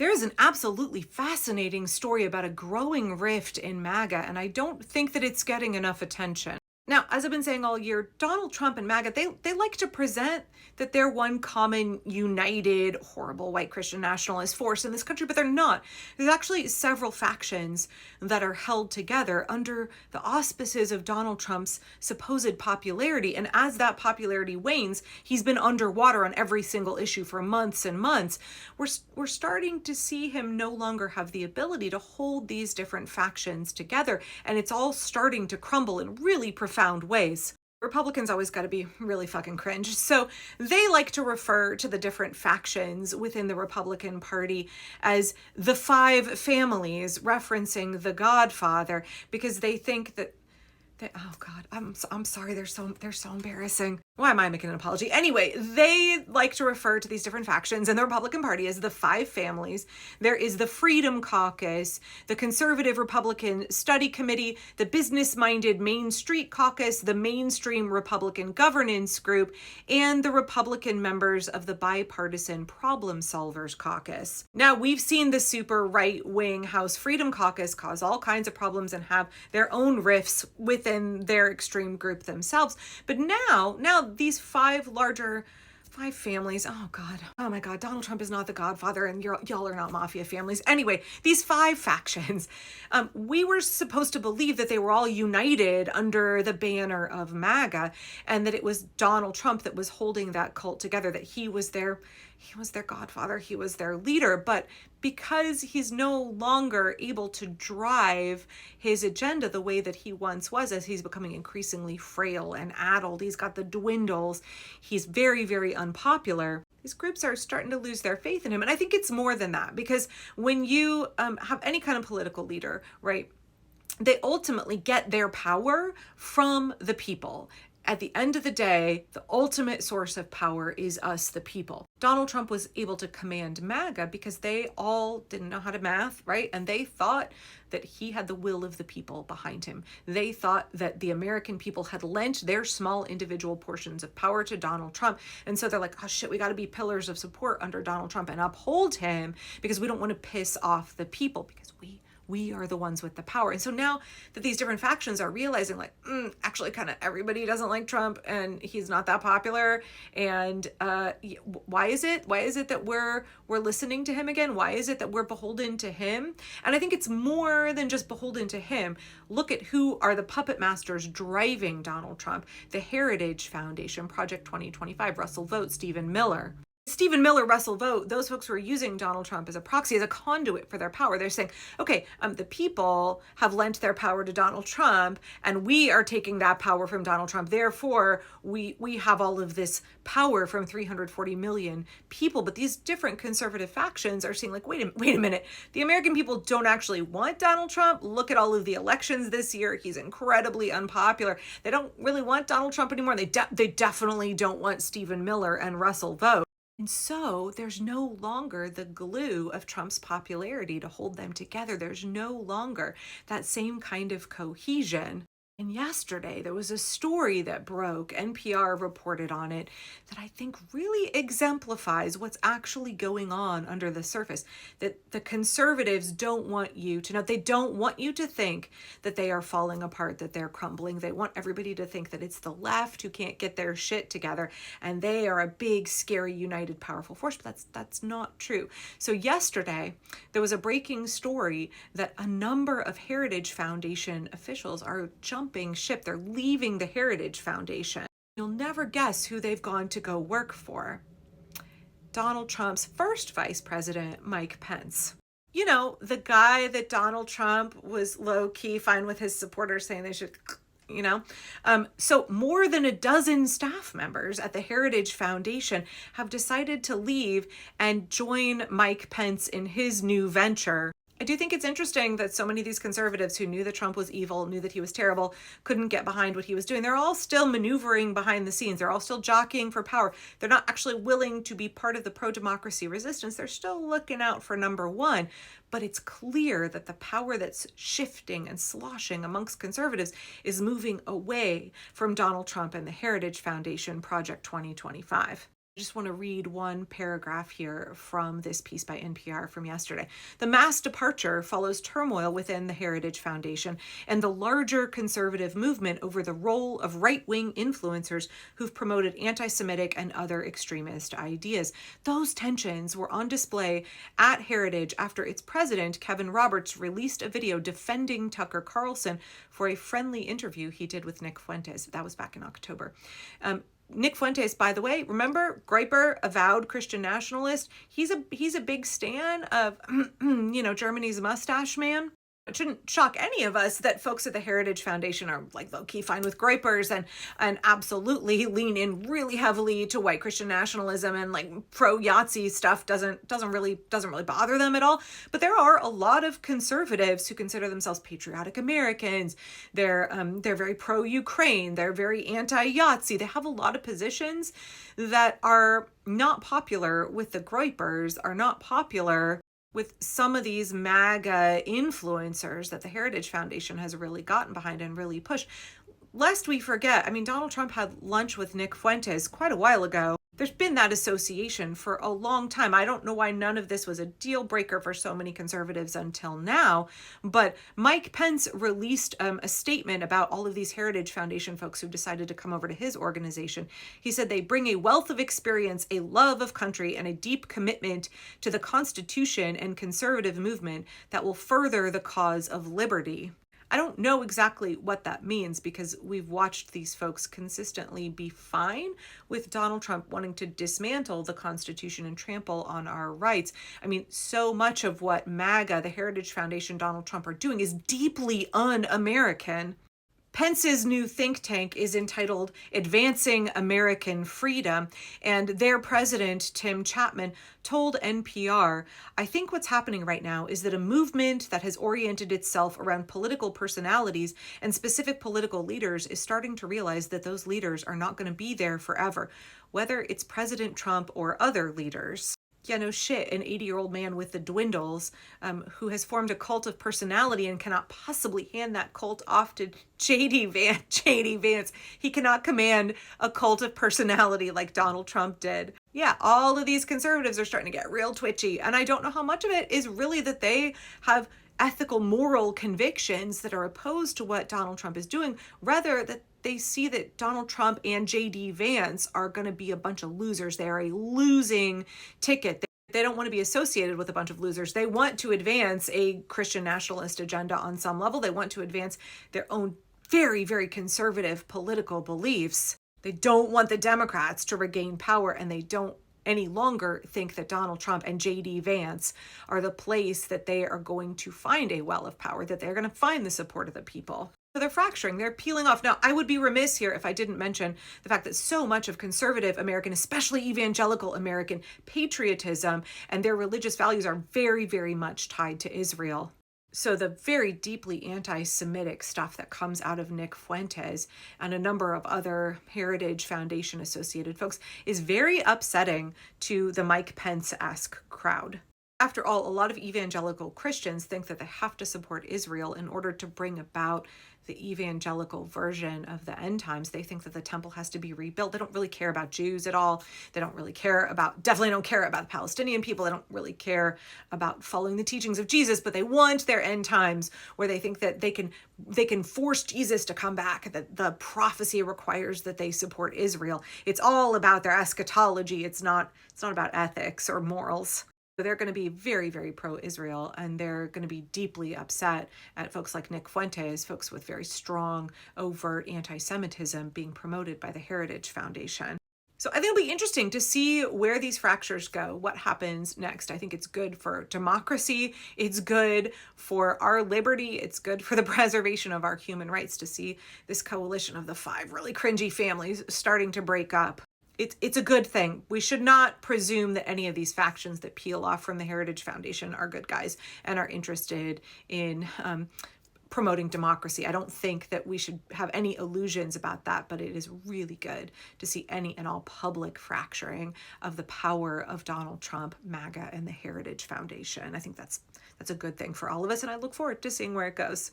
There is an absolutely fascinating story about a growing rift in MAGA, and I don't think that it's getting enough attention. Now, as I've been saying all year, Donald Trump and MAGA, they like to present that they're one common, united, horrible white Christian nationalist force in this country, but they're not. There's actually several factions that are held together under the auspices of Donald Trump's supposed popularity. And as that popularity wanes, he's been underwater on every single issue for months and months. We're starting to see him no longer have the ability to hold these different factions together, and it's all starting to crumble in really profound ways. Republicans always got to be really fucking cringe. So they like to refer to the different factions within the Republican Party as the five families, referencing The Godfather, because they think that oh God, I'm sorry, they're so embarrassing. Why am I making an apology? Anyway, they like to refer to these different factions in the Republican Party as the five families. There is the Freedom Caucus, the Conservative Republican Study Committee, the Business-Minded Main Street Caucus, the Mainstream Republican Governance Group, and the Republican members of the Bipartisan Problem Solvers Caucus. Now, we've seen the super right-wing House Freedom Caucus cause all kinds of problems and have their own rifts within their extreme group themselves. But now these five families, oh God, oh my God, Donald Trump is not the Godfather and y'all are not mafia families. Anyway, these five factions, we were supposed to believe that they were all united under the banner of MAGA, and that it was Donald Trump that was holding that cult together, that he was their godfather, he was their leader. But because he's no longer able to drive his agenda the way that he once was, as he's becoming increasingly frail and addled, he's got the dwindles, he's very, very unpopular, these groups are starting to lose their faith in him. And I think it's more than that, because when you have any kind of political leader, right, they ultimately get their power from the people. At the end of the day, the ultimate source of power is us, the people. Donald Trump was able to command MAGA because they all didn't know how to math, right? And they thought that he had the will of the people behind him. They thought that the American people had lent their small individual portions of power to Donald Trump. And so they're like, oh shit, we got to be pillars of support under Donald Trump and uphold him because we don't want to piss off the people, because we are the ones with the power. And so now that these different factions are realizing, like, actually kind of everybody doesn't like Trump and he's not that popular. And why is it that we're listening to him again? Why is it that we're beholden to him? And I think it's more than just beholden to him. Look at who are the puppet masters driving Donald Trump. The Heritage Foundation, Project 2025, Russell Vogt, Stephen Miller. Stephen Miller, Russell Vogt, those folks who are using Donald Trump as a proxy, as a conduit for their power. They're saying, okay, the people have lent their power to Donald Trump, and we are taking that power from Donald Trump. Therefore, we have all of this power from 340 million people. But these different conservative factions are saying, like, wait a minute. The American people don't actually want Donald Trump. Look at all of the elections this year. He's incredibly unpopular. They don't really want Donald Trump anymore. They definitely don't want Stephen Miller and Russell Vogt. And so there's no longer the glue of Trump's popularity to hold them together. There's no longer that same kind of cohesion. And yesterday, there was a story that broke, NPR reported on it, that I think really exemplifies what's actually going on under the surface. That the conservatives don't want you to know, they don't want you to think that they are falling apart, that they're crumbling. They want everybody to think that it's the left who can't get their shit together, and they are a big, scary, united, powerful force. But that's not true. So yesterday, there was a breaking story that a number of Heritage Foundation officials are jumping ship. They're leaving the Heritage Foundation. You'll never guess who they've gone to go work for. Donald Trump's first vice president, Mike Pence. You know, the guy that Donald Trump was low-key fine with his supporters saying they should, you know. So more than a dozen staff members at the Heritage Foundation have decided to leave and join Mike Pence in his new venture. I do think it's interesting that so many of these conservatives who knew that Trump was evil, knew that he was terrible, couldn't get behind what he was doing. They're all still maneuvering behind the scenes. They're all still jockeying for power. They're not actually willing to be part of the pro-democracy resistance. They're still looking out for number one. But it's clear that the power that's shifting and sloshing amongst conservatives is moving away from Donald Trump and the Heritage Foundation, Project 2025. I just want to read one paragraph here from this piece by NPR from yesterday. The mass departure follows turmoil within the Heritage Foundation and the larger conservative movement over the role of right-wing influencers who've promoted anti-Semitic and other extremist ideas. Those tensions were on display at Heritage after its president, Kevin Roberts, released a video defending Tucker Carlson for a friendly interview he did with Nick Fuentes. That was back in October. Nick Fuentes, by the way, remember, Griper, avowed Christian nationalist. He's a big stan of, Germany's mustache man. It shouldn't shock any of us that folks at the Heritage Foundation are like low-key fine with Gripers and absolutely lean in really heavily to white Christian nationalism, and like pro-Yahtzee stuff doesn't really bother them at all. But there are a lot of conservatives who consider themselves patriotic Americans. They're very pro-Ukraine. They're very anti-Yahtzee. They have a lot of positions that are not popular with the Gripers, are not popular with some of these MAGA influencers that the Heritage Foundation has really gotten behind and really pushed. Lest we forget, Donald Trump had lunch with Nick Fuentes quite a while ago. There's been that association for a long time. I don't know why none of this was a deal breaker for so many conservatives until now, but Mike Pence released a statement about all of these Heritage Foundation folks who decided to come over to his organization. He said they bring a wealth of experience, a love of country, and a deep commitment to the Constitution and conservative movement that will further the cause of liberty. I don't know exactly what that means because we've watched these folks consistently be fine with Donald Trump wanting to dismantle the Constitution and trample on our rights. So much of what MAGA, the Heritage Foundation, Donald Trump are doing is deeply un-American. Pence's new think tank is entitled Advancing American Freedom, and their president, Tim Chapman, told NPR, "I think what's happening right now is that a movement that has oriented itself around political personalities and specific political leaders is starting to realize that those leaders are not going to be there forever, whether it's President Trump or other leaders." Yeah, no shit, an 80-year-old man with the dwindles who has formed a cult of personality and cannot possibly hand that cult off to J.D. Vance. He cannot command a cult of personality like Donald Trump did. Yeah, all of these conservatives are starting to get real twitchy, and I don't know how much of it is really that they have ethical, moral convictions that are opposed to what Donald Trump is doing, rather that they see that Donald Trump and J.D. Vance are going to be a bunch of losers. They are a losing ticket. They don't want to be associated with a bunch of losers. They want to advance a Christian nationalist agenda on some level. They want to advance their own very, very conservative political beliefs. They don't want the Democrats to regain power, and they don't any longer think that Donald Trump and J.D. Vance are the place that they are going to find a well of power, that they're going to find the support of the people. So they're fracturing, they're peeling off. Now, I would be remiss here if I didn't mention the fact that so much of conservative American, especially evangelical American patriotism and their religious values are very, very much tied to Israel. So the very deeply anti-Semitic stuff that comes out of Nick Fuentes and a number of other Heritage Foundation associated folks is very upsetting to the Mike Pence-esque crowd. After all, a lot of evangelical Christians think that they have to support Israel in order to bring about the evangelical version of the end times. They think that the temple has to be rebuilt. They don't really care about Jews at all. They don't really definitely don't care about the Palestinian people. They don't really care about following the teachings of Jesus, but they want their end times where they think that they can force Jesus to come back, that the prophecy requires that they support Israel. It's all about their eschatology. It's not about ethics or morals. They're going to be very, very pro-Israel, and they're going to be deeply upset at folks like Nick Fuentes, folks with very strong, overt anti-Semitism being promoted by the Heritage Foundation. So I think it'll be interesting to see where these fractures go, what happens next. I think it's good for democracy. It's good for our liberty. It's good for the preservation of our human rights to see this coalition of the 5 really cringy families starting to break up. It's a good thing. We should not presume that any of these factions that peel off from the Heritage Foundation are good guys and are interested in promoting democracy. I don't think that we should have any illusions about that, but it is really good to see any and all public fracturing of the power of Donald Trump, MAGA, and the Heritage Foundation. I think that's a good thing for all of us, and I look forward to seeing where it goes.